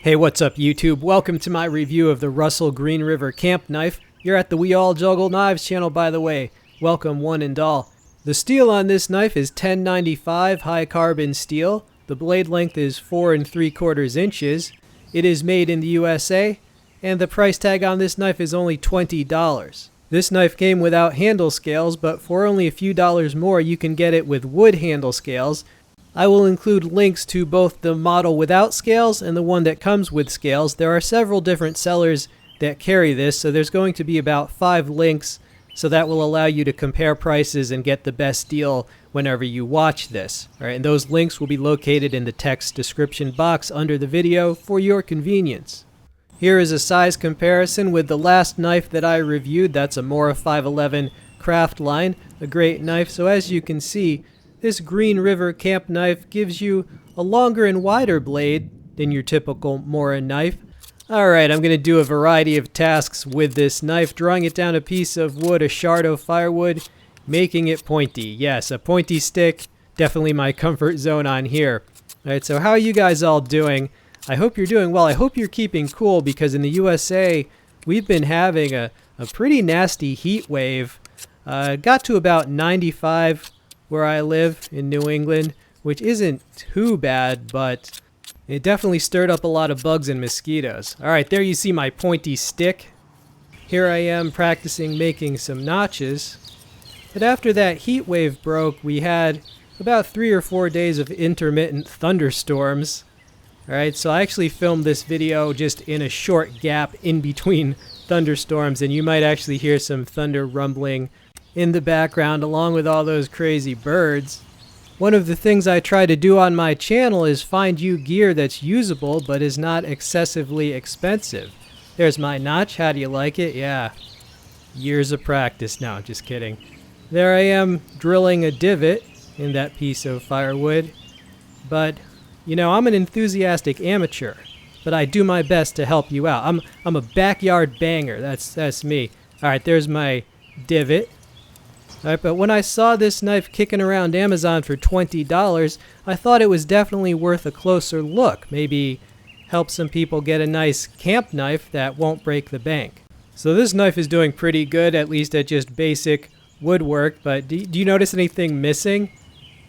Hey, what's up YouTube? Welcome to my review of the Russell Green River Camp Knife. You're at the We All Juggle Knives channel, by the way. Welcome one and all. The steel on this knife is 1095 high carbon steel. The blade length is 4 3/4 inches. It is made in the USA, and the price tag on this knife is only $20. This knife came without handle scales, but for only a few dollars more you can get it with wood handle scales. I will include links to both the model without scales and the one that comes with scales. There are several different sellers that carry this, so there's going to be about 5 links, so that will allow you to compare prices and get the best deal whenever you watch this. All right, and those links will be located in the text description box under the video for your convenience. Here is a size comparison with the last knife that I reviewed. That's a MORA 511 craft line, a great knife. So as you can see, this Green River Camp Knife gives you a longer and wider blade than your typical MORA knife. Alright, I'm going to do a variety of tasks with this knife, drawing it down a piece of wood, a shard of firewood, making it pointy. Yes, a pointy stick, definitely my comfort zone on here. Alright, so how are you guys all doing? I hope you're doing well. I hope you're keeping cool, because in the USA, we've been having a pretty nasty heat wave. It got to about 95 where I live in New England, which isn't too bad, but it definitely stirred up a lot of bugs and mosquitoes. Alright, there you see my pointy stick. Here I am practicing making some notches. But after that heat wave broke, we had about 3 or 4 days of intermittent thunderstorms. Alright, so I actually filmed this video just in a short gap in between thunderstorms, and you might actually hear some thunder rumbling in the background along with all those crazy birds. One of the things I try to do on my channel is find you gear that's usable but is not excessively expensive. There's my notch. How do you like it? Yeah. Years of practice. No, just kidding. There I am drilling a divot in that piece of firewood. But, you know, I'm an enthusiastic amateur, but I do my best to help you out. I'm a backyard banger. That's me. Alright, there's my divot. Alright, but when I saw this knife kicking around Amazon for $20, I thought it was definitely worth a closer look. Maybe help some people get a nice camp knife that won't break the bank. So this knife is doing pretty good, at least at just basic woodwork, but do you notice anything missing?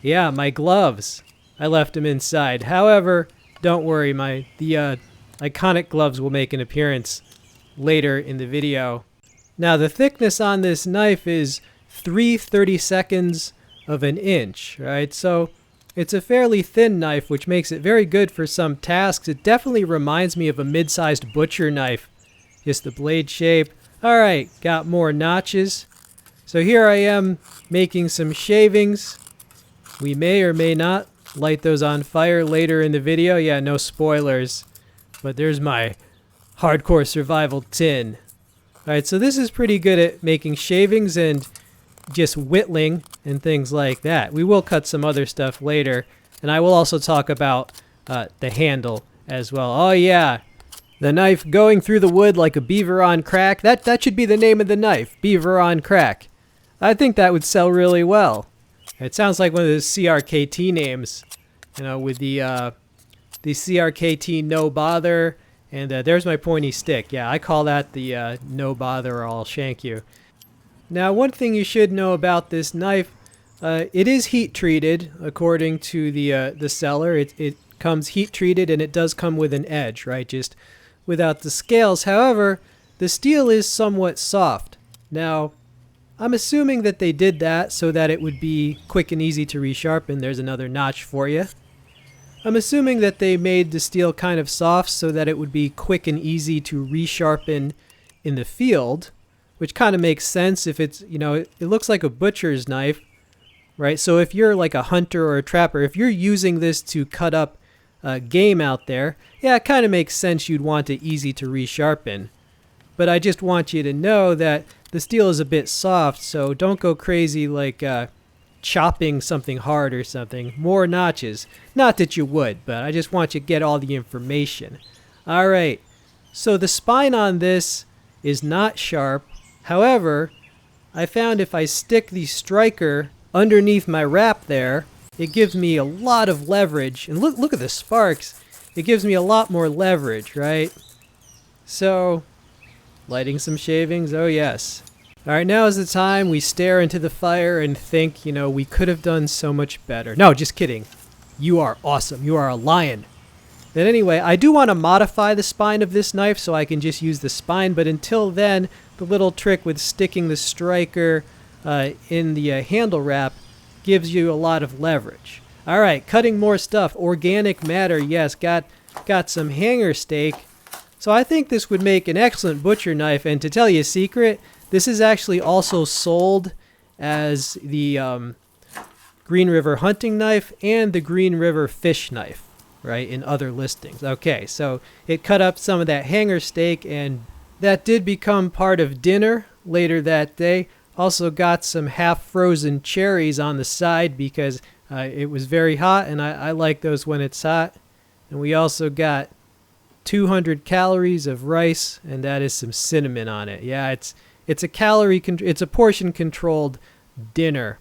Yeah, my gloves. I left them inside. However, don't worry, the iconic gloves will make an appearance later in the video. Now the thickness on this knife is 3/32 of an inch, right? So it's a fairly thin knife, which makes it very good for some tasks. It definitely reminds me of a mid-sized butcher knife, just the blade shape. Alright, got more notches. So here I am making some shavings. We may or may not light those on fire later in the video. Yeah, no spoilers. But there's my hardcore survival tin. Alright, so this is pretty good at making shavings and just whittling and things like that. We will cut some other stuff later, and I will also talk about the handle as well. Oh yeah, the knife going through the wood like a beaver on crack. That should be the name of the knife, beaver on crack. I think that would sell really well. It sounds like one of those CRKT names, you know, with the CRKT no bother, and there's my pointy stick. Yeah, I call that the no bother or I'll shank you. Now, one thing you should know about this knife, it is heat treated according to the seller. It comes heat treated, and it does come with an edge, right? Just without the scales. However, the steel is somewhat soft. Now, I'm assuming that they did that so that it would be quick and easy to resharpen. There's another notch for you. I'm assuming that they made the steel kind of soft so that it would be quick and easy to resharpen in the field, which kind of makes sense if it's, you know, it looks like a butcher's knife, right? So if you're like a hunter or a trapper, if you're using this to cut up game out there, yeah, it kind of makes sense you'd want it easy to resharpen. But I just want you to know that the steel is a bit soft, so don't go crazy like chopping something hard or something. More notches. Not that you would, but I just want you to get all the information. Alright, so the spine on this is not sharp. However, I found if I stick the striker underneath my wrap there, it gives me a lot of leverage. And look at the sparks. it gives me a lot more leverage, right? So, lighting some shavings, oh yes. Alright, now is the time we stare into the fire and think, you know, we could have done so much better. No, just kidding. You are awesome. You are a lion. But anyway, I do want to modify the spine of this knife so I can just use the spine, but until then, the little trick with sticking the striker in the handle wrap gives you a lot of leverage. Alright, cutting more stuff. Organic matter, yes, got some hanger steak. So I think this would make an excellent butcher knife, and to tell you a secret, this is actually also sold as the Green River hunting knife and the Green River fish knife, right, in other listings. Okay, so it cut up some of that hanger steak, and that did become part of dinner later that day. Also got some half-frozen cherries on the side because it was very hot, and I like those when it's hot. And we also got 200 calories of rice, and that is some cinnamon on it. Yeah, it's a portion controlled dinner.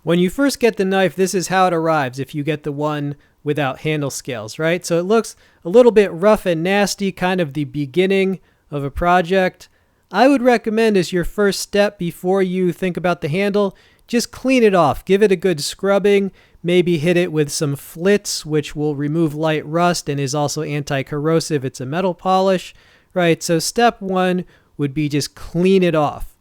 When you first get the knife, this is how it arrives if you get the one without handle scales, right? So it looks a little bit rough and nasty, kind of the beginning of a project. I would recommend as your first step before you think about the handle, just clean it off. Give it a good scrubbing. Maybe hit it with some flitz, which will remove light rust and is also anti-corrosive. It's a metal polish, right? So step one would be just clean it off.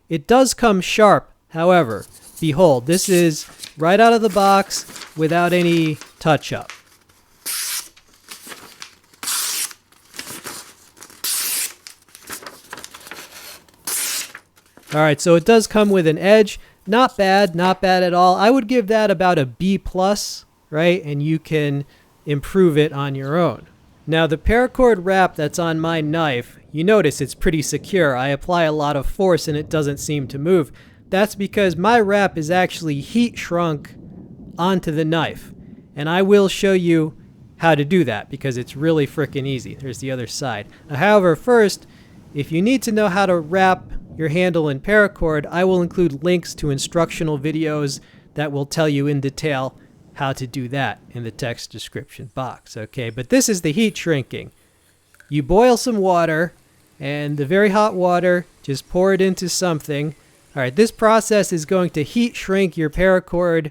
It does come sharp, however. Behold, this is right out of the box without any touch-up. Alright, so it does come with an edge. Not bad at all. I would give that about a B+, right? And you can improve it on your own. Now the paracord wrap that's on my knife, you notice it's pretty secure. I apply a lot of force and it doesn't seem to move. That's because my wrap is actually heat shrunk onto the knife. And I will show you how to do that because it's really frickin' easy. There's the other side. However, first, if you need to know how to wrap your handle in paracord, I will include links to instructional videos that will tell you in detail how to do that in the text description box, okay? But this is the heat shrinking. You boil some water, and the very hot water, just pour it into something. All right, this process is going to heat shrink your paracord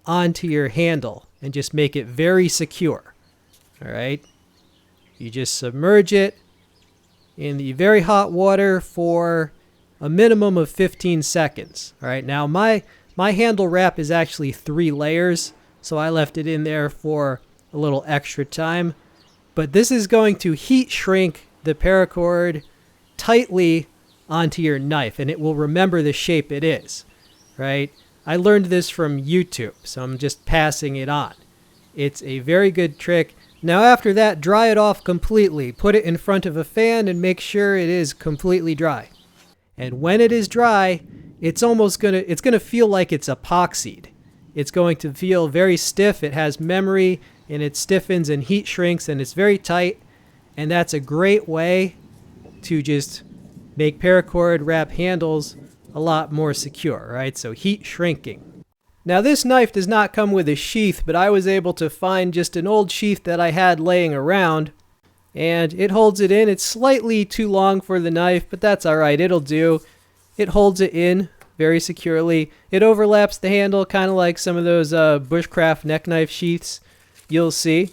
onto your handle and just make it very secure, all right? You just submerge it in the very hot water for a minimum of 15 seconds. All right, now my handle wrap is actually 3 layers, so I left it in there for a little extra time. But this is going to heat shrink the paracord tightly onto your knife, and it will remember the shape it is, right? I learned this from YouTube, so I'm just passing it on. It's a very good trick. Now after that, dry it off completely. Put it in front of a fan and make sure it is completely dry. And when it is dry, it's gonna feel like it's epoxied. It's going to feel very stiff. It has memory, and it stiffens and heat shrinks, and it's very tight. And that's a great way to just make paracord wrap handles a lot more secure, right? So heat shrinking. Now this knife does not come with a sheath, but I was able to find just an old sheath that I had laying around. And it holds it in. It's slightly too long for the knife, but that's all right. It'll do. It holds it in very securely. It overlaps the handle, kind of like some of those BUSHCRAFT neck knife sheaths you'll see.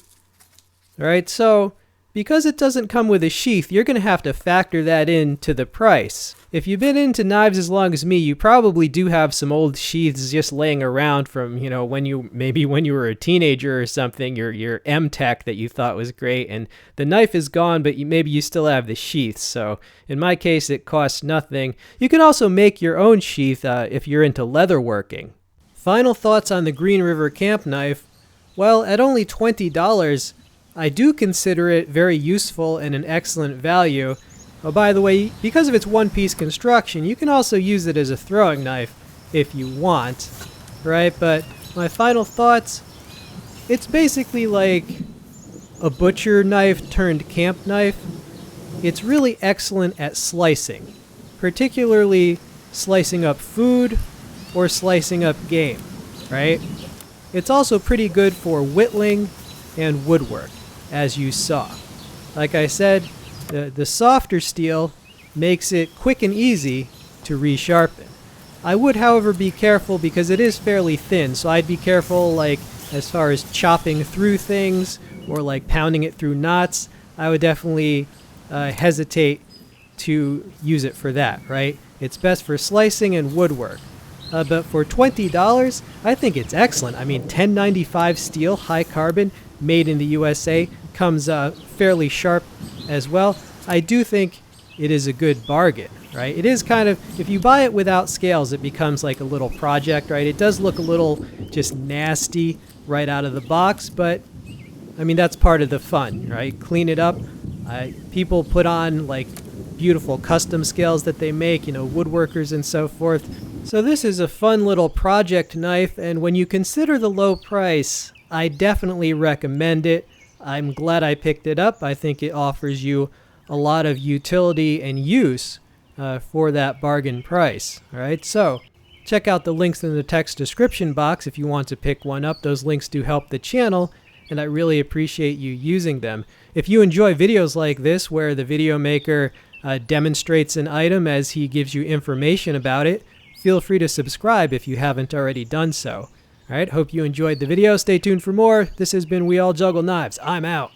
All right, so because it doesn't come with a sheath, you're going to have to factor that into the price. If you've been into knives as long as me, you probably do have some old sheaths just laying around from, you know, when you were a teenager or something, your M-Tech that you thought was great, and the knife is gone, but maybe you still have the sheath. So in my case, it costs nothing. You can also make your own sheath if you're into leatherworking. Final thoughts on the Green River camp knife. Well, at only $20, I do consider it very useful and an excellent value. Oh, by the way, because of its one-piece construction, you can also use it as a throwing knife if you want, right? But my final thoughts, it's basically like a butcher knife turned camp knife. It's really excellent at slicing, particularly slicing up food or slicing up game, right? It's also pretty good for whittling and woodwork. as you saw. Like I said, the softer steel makes it quick and easy to resharpen. I would, however, be careful because it is fairly thin, so I'd be careful like as far as chopping through things or like pounding it through knots. I would definitely hesitate to use it for that, right? It's best for slicing and woodwork. But for $20, I think it's excellent. I mean, 1095 steel, high carbon, made in the USA, comes fairly sharp as well. I do think it is a good bargain, right? It is kind of, if you buy it without scales, it becomes like a little project, right? It does look a little just nasty right out of the box, but I mean, that's part of the fun, right? Clean it up. People put on like beautiful custom scales that they make, you know, woodworkers and so forth. So this is a fun little project knife, and when you consider the low price, I definitely recommend it. I'm glad I picked it up. I think it offers you a lot of utility and use for that bargain price. All right, so check out the links in the text description box if you want to pick one up. Those links do help the channel, and I really appreciate you using them. If you enjoy videos like this where the video maker demonstrates an item as he gives you information about it, feel free to subscribe if you haven't already done so. All right, hope you enjoyed the video. Stay tuned for more. This has been We All Juggle Knives. I'm out.